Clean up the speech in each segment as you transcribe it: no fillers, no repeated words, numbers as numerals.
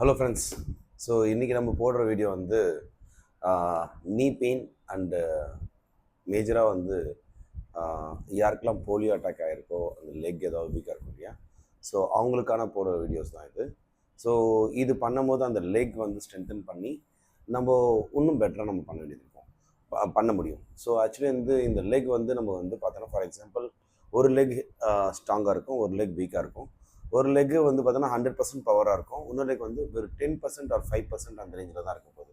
Hello friends. So இன்றைக்கி நம்ம போடுற வீடியோ வந்து நீ பெயின் அண்டு மேஜராக வந்து யாருக்கெல்லாம் போலியோ அட்டாக் ஆகிருக்கோ அந்த லெக் ஏதாவது வீக்காக இருக்கும் இல்லையா, ஸோ அவங்களுக்கான போடுற வீடியோஸ் தான் இது. ஸோ இது பண்ணும்போது அந்த லெக் வந்து ஸ்ட்ரென்தன் பண்ணி நம்ம இன்னும் பெட்டராக நம்ம பண்ண வேண்டியது இருக்கும், பண்ண முடியும். ஸோ ஆக்சுவலி வந்து இந்த லெக் வந்து நம்ம வந்து பார்த்தோன்னா, ஃபார் எக்ஸாம்பிள் ஒரு லெக் ஸ்ட்ராங்காக இருக்கும், ஒரு லெக் வீக்காக இருக்கும். ஒரு லெக்கு வந்து பார்த்தோன்னா 100% பவராக இருக்கும், இன்னொரு லெக் வந்து ஒரு 10% ஆர் 5% அந்த ரேஞ்சில் தான் இருக்கும் போது.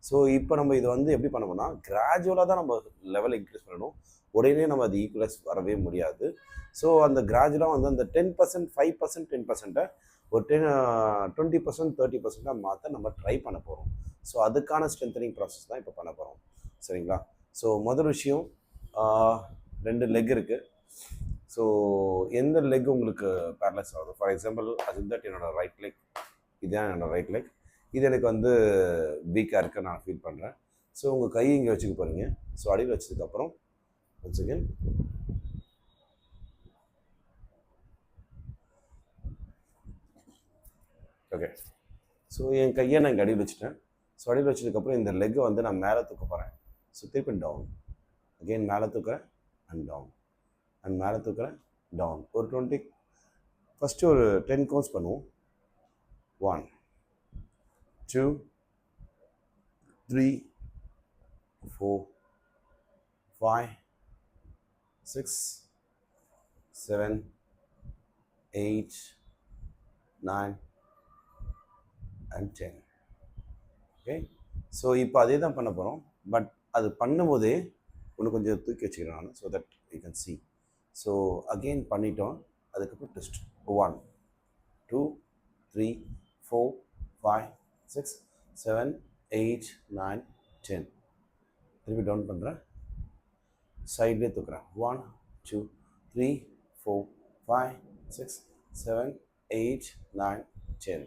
ஸோ இப்போ நம்ம இதை வந்து எப்படி பண்ணணும்னா, கிராஜுவலாக தான் நம்ம லெவல் இன்க்ரீஸ் பண்ணணும். உடனே நம்ம அது ஈக்குவலைஸ் வரவே முடியாது. ஸோ அந்த கிராஜுவலாக வந்து அந்த 10%, 5%, 10%, ஒரு 20%, 30% மாற்ற நம்ம ட்ரை பண்ண போகிறோம். ஸோ அதுக்கான ஸ்ட்ரென்தனிங் ப்ராசஸ் தான் இப்போ பண்ண போகிறோம். சரிங்களா? ஸோ முதல் விஷயம், 2 லெக் இருக்குது. ஸோ எந்த லெக் உங்களுக்கு பேரலைஸ் ஆகுது? ஃபார் எக்ஸாம்பிள் தட் என்னோட ரைட் லெக், இதுதான் என்னோட ரைட் லெக். இது எனக்கு வந்து வீக்காக இருக்க நான் ஃபீல் பண்ணுறேன். ஸோ உங்கள் கை இங்கே வச்சுக்க போகிறீங்க. ஸோ அடியில் வச்சதுக்கப்புறம் ஒன் செகண்ட், ஓகே. ஸோ என் கையை நான் இங்கே அடியில் வச்சுட்டேன். ஸோ அடியில் வச்சதுக்கப்புறம் இந்த லெக்கை வந்து நான் மேலே தூக்க போகிறேன். ஸோ திருப்பி டவுன், அகெயின் மேலே தூக்குறேன் அண்ட் டவுன், அண்ட் மேலே தூக்குறேன் டவுன். ஒரு 20, ஃபஸ்ட்டு ஒரு 10 கவுண்ட்ஸ் பண்ணுவோம். 1, 2, 3, 4, 5, 6, 7, 8, 9 and 10. ஓகே. ஸோ இப்போ அதே தான் பண்ண போகிறோம். பட் அது பண்ணும்போதே ஒன்று கொஞ்சம் தூக்கி வச்சுக்கிறேன் நான், so that you can see. So again பண்ணிட்டோம். அதுக்கப்புறம் டெஸ்ட் 1, 2, 3, 4, 5, 6, 7, 8, 9, 10. திருப்பி டவுன் பண்ணுறேன், சைட்லேயே தூக்குறேன். 1, 2, 3, 4, 5, 6, 7, 8, 9, 10.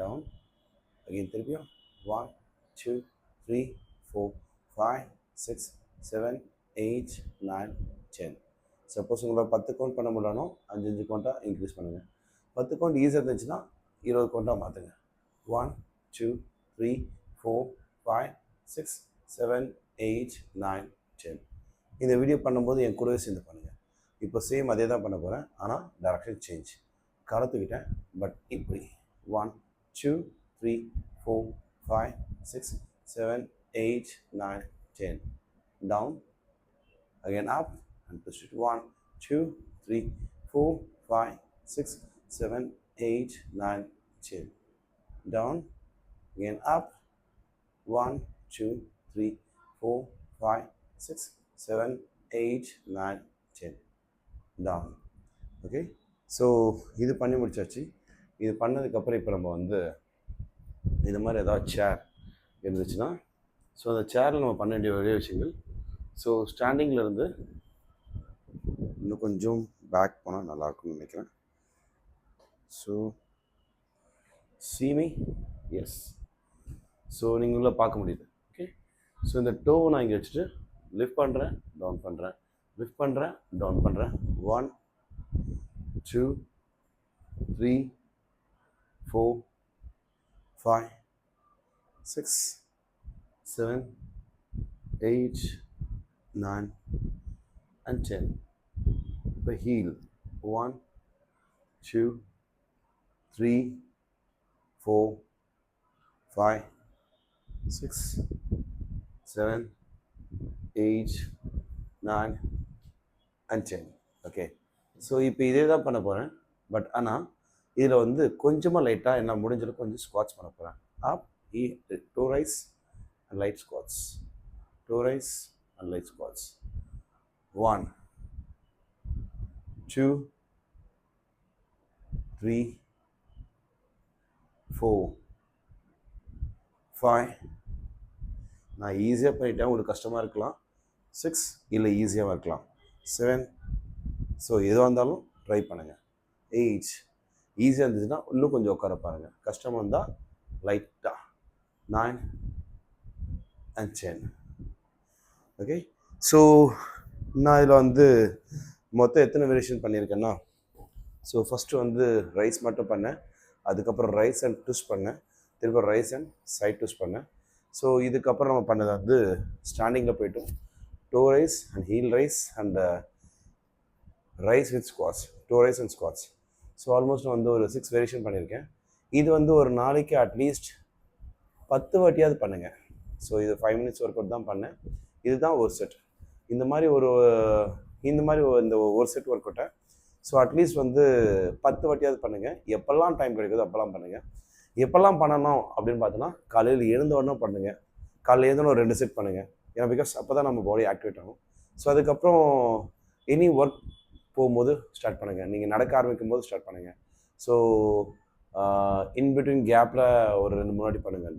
டவுன் அகெயின் திருப்பியும் 1, 2, 3, 4, 5, 6, 7, 8, 9, 10. சப்போஸ் உங்களை 10 கவுண்ட் பண்ண முடியலனோ 5 கவுண்ட்டாக இன்க்ரீஸ் பண்ணுங்கள். 10 கவுண்ட் ஈஸியாக இருந்துச்சுன்னா 20 கவுண்ட்டாக மாற்றுங்க. 1, 2, 3, 4, 5, 6, 7, 8, 9, 10. இந்த வீடியோ பண்ணும்போது என் கூடவே சேர்ந்து பண்ணுங்கள். இப்போ சேம் அதே தான் பண்ண போகிறேன், ஆனால் டைரக்ஷன் சேஞ்ச். கலத்துக்கிட்டேன், பட் இப்படி 1, 2, 3, 4, 5, 6, 7, 8, 9, 10. Down, again up and push it. 1, 2, 3, 4, 5, 6, 7, 8, 9, 10. Down, again up. 1, 2, 3, 4, 5, 6, 7, 8, 9, 10. Down. Okay. So இது பண்ணி முடிச்சாச்சு. இது பண்ணதுக்கப்புறம் இப்போ நம்ம வந்து இது மாதிரி ஏதாவது சேர் இருந்துச்சுன்னா, ஸோ அந்த சேரில் நம்ம பண்ண வேண்டிய ஒரே விஷயங்கள், ஸோ ஸ்டாண்டிங்கில் இன்னும் கொஞ்சம் பேக் போனால் நல்லாயிருக்கும்னு நினைக்கிறேன். So see me, S. ஸோ நீங்கள் உள்ள பார்க்க முடியுது. ஓகே. ஸோ இந்த டோவை நான் இங்கே வச்சுட்டு லிஃப்ட் பண்ணுறேன், டவுன் பண்ணுறேன், லிஃப்ட் பண்ணுறேன், டவுன் பண்ணுறேன். 1, 2, 3, 4, 5, 6, 7, 8, 9 and 10. இப்போ ஹீல் 1, 2, 3, 4, 5, 6, 7, 8, 9 and 10. ஓகே. ஸோ இப்போ இதே தான் பண்ண போகிறேன். பட் ஆனால் இதில் வந்து கொஞ்சமாக லைட்டாக என்ன முடிஞ்சளவுக்கு கொஞ்சம் ஸ்குவாட்ஸ் பண்ண போகிறேன். Up, do rise and light squats, do rise and light squats. 1, 2, 3, 4, 5. நான் ஈஸியாக பண்ணிட்டேன், உங்களுக்கு கஷ்டமாக இருக்கலாம். 6 இல்லை ஈஸியாக இருக்கலாம். 7. ஸோ எதுவாக இருந்தாலும் ட்ரை பண்ணுங்கள். 8 ஈஸியாக இருந்துச்சுன்னா இன்னும் கொஞ்சம் உட்கார பாருங்கள், கஷ்டமாக இருந்தால் லைட்டாக. 9 and 10. ஓகே. ஸோ நான் இதில் வந்து மொத்தம் எத்தனை வேரியேஷன் பண்ணியிருக்கேன்னா, ஸோ ஃபஸ்ட்டு வந்து ரைஸ் மட்டும் பண்ணேன். அதுக்கப்புறம் ரைஸ் அண்ட் ட்விஸ்ட் பண்ணேன், திரும்ப ரைஸ் அண்ட் சைட் ட்விஸ்ட் பண்ணேன். ஸோ இதுக்கப்புறம் நம்ம பண்ணது வந்து ஸ்டாண்டிங்கில் போய்ட்டோம், toe raise and heel raise and raise with squats, toe raise and squats. So almost நான் வந்து ஒரு 6 வேரியேஷன் பண்ணியிருக்கேன். இது வந்து ஒரு நாளைக்கு அட்லீஸ்ட் 10 வாட்டியாவது பண்ணுங்கள். ஸோ இது 5 minutes ஒர்க் அவுட் தான் பண்ணேன். இதுதான் ஒரு செட். இந்த மாதிரி இந்த ஒரு செட் ஒர்க் அவுட்டை ஸோ அட்லீஸ்ட் வந்து 10 வாட்டியாவது பண்ணுங்கள். எப்போல்லாம் டைம் கிடைக்குதோ அப்போல்லாம் பண்ணுங்கள். எப்போல்லாம் பண்ணணும் அப்படின்னு பார்த்தோன்னா காலையில் எழுந்த உடனே பண்ணுங்கள். காலையில் எழுந்தோன்னு ஒரு 2 செட் பண்ணுங்கள். ஏன்னா பிகாஸ் அப்போ தான் நம்ம பாடி ஆக்டிவேட் ஆகும். ஸோ அதுக்கப்புறம் எனி ஒர்க் போகும்போது ஸ்டார்ட் பண்ணுங்கள், நீங்கள் நடக்க ஆரம்பிக்கும் போது ஸ்டார்ட் பண்ணுங்கள். ஸோ இன்பிட்வீன் கேப்பில் ஒரு 2 முன்னாடி பண்ணுங்கள்,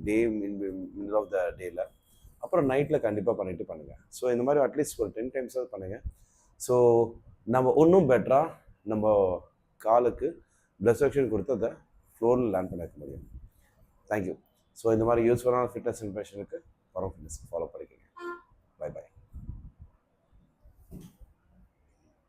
மிடில் ஆஃப் த டேயில். அப்புறம் நைட்டில் கண்டிப்பாக பண்ணிவிட்டு பண்ணுங்கள். ஸோ இந்த மாதிரி அட்லீஸ்ட் ஒரு 10 times பண்ணுங்கள். ஸோ நம்ம இன்னும் பெட்டராக நம்ம காலுக்கு பிளட் சர்க்குலேஷன் கொடுத்து அதை ஃப்ளோரில் லேண்ட் பண்ண வைக்க முடியும். தேங்க்யூ. ஸோ இந்த மாதிரி யூஸ்ஃபுல்லான ஃபிட்னஸ் இன்ஃபர்மேஷனுக்கு ஃபாலோ பண்ணிக்க.